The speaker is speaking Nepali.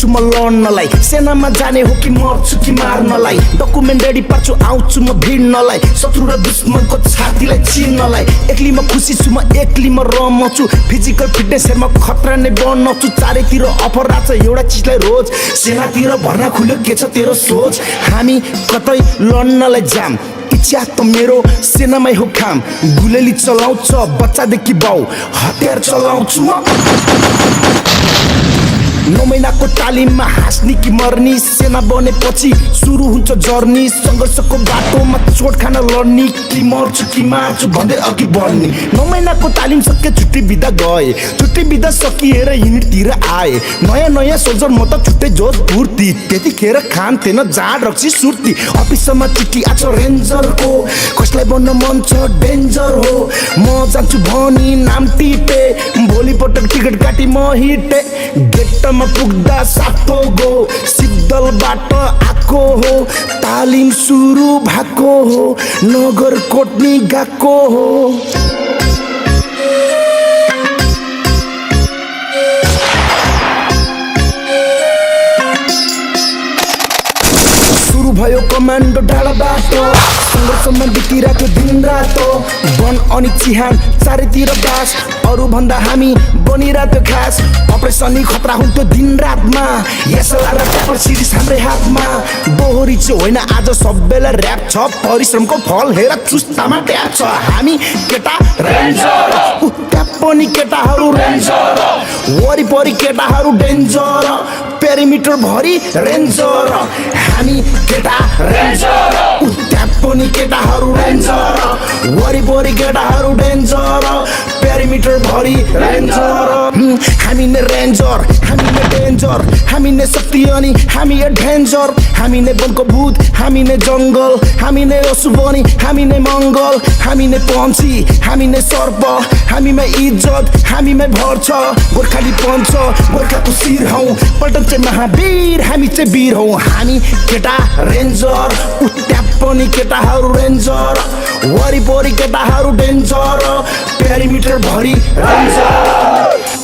छु म लड्नलाई सेनामा जाने हो कि मर्छु कि मार्नलाई डकुमेन्ट रेडी पार्छु आउँछु म भिड्नलाई शत्रु र दुश्मनको छातीलाई चिर्नलाई एक्लै म खुसी छु म एक्लै म रमाउँछु फिजिकल फिटनेस हेर्म खतरा नै बनाउँछु चारैतिर अफर राख्छ एउटा चिजलाई रोज सेनातिर भर्ना खुल्यो के छ तेरो सोच हामी कतै लड्नलाई जाम इच्छा त मेरो सेनामै हो काम गुलेली चलाउँछ बच्चादेखि बाउ हतियार चलाउँछु म 9 महिनाको तालिममा हाँस्ने कि मर्नी सेना बनेपछि सुरु हुन्छ जर्नी सङ्घर्षको बाटोमा चोट खान लड्ने कि मर्छु कि मार्छु भन्दै अघि बढ्ने 9 महिनाको तालिम सके छुट्टी बिदा गए छुट्टी बिदा सकिएर युनिटतिर आए नयाँ नयाँ सोल्जर म त छुट्टै जोस फुर्ती त्यतिखेर खान्थेन जाँड रक्सी सुर्ती अफिसमा चिठी आछ रेन्जरको कसलाई बन्न मन छ डेन्जर हो म जान्छु भनी नाम टिपे भोलिपटक टिकट काटी म हिटे गेटमा पुग्दा सातो गो सिद्धलबाट आएको हो तालिम सुरु भएको हो नगरकोट नि गएको हो सुरु भयो कमान्डो डाँडाबाट सङ्घर्षमा बितिरहेको दिन रातो वन अनि चिहान चारैतिर बास अरू भन्दा हामी बनिरहेको खास अपरेसनी खतरा हुन्थ्यो दिन रातमा यसला र ट्यापर सिरिज हाम्रै हातमा दोहोरी चाहिँ होइन आज सबैलाई ऱ्याप छ परिश्रमको फल हेर चुस्तामा ट्याप छ हामी केटा रेन्जर त्यहाँ पनि केटाहरू रेन्जर वरिपरि केटाहरू डेन्जर पेरिमिटर भरि रेन्जर हामी केटा रेन्जर त्यहाँ पनि केटाहरू रेन्जर वरिपरि केटाहरू डेन्जर पेरिमिटर भरि रेन्जर हामी नै रेन्जर हामी नै डेन्जर हामी नै शक्ति अनि हामी एडभेन्चर हामी नै वनको भूत हामी नै जङ्गल हामी नै असुबनी हामी नै मङ्गल हामी नै पन्छी हामी नै सर्प हामीमै इज्जत हामीमै भर छ गोर्खाली पञ्च गोर्खाको शिर हौ पल्टन चाहिँ महावीर हामी चाहिँ वीर हौ हामी केटा रेन्जर त्यहाँ पनि केटाहरू रेन्जर वरिपरि केटाहरू डेन्जर पेरिमिटर भरि रेन्जर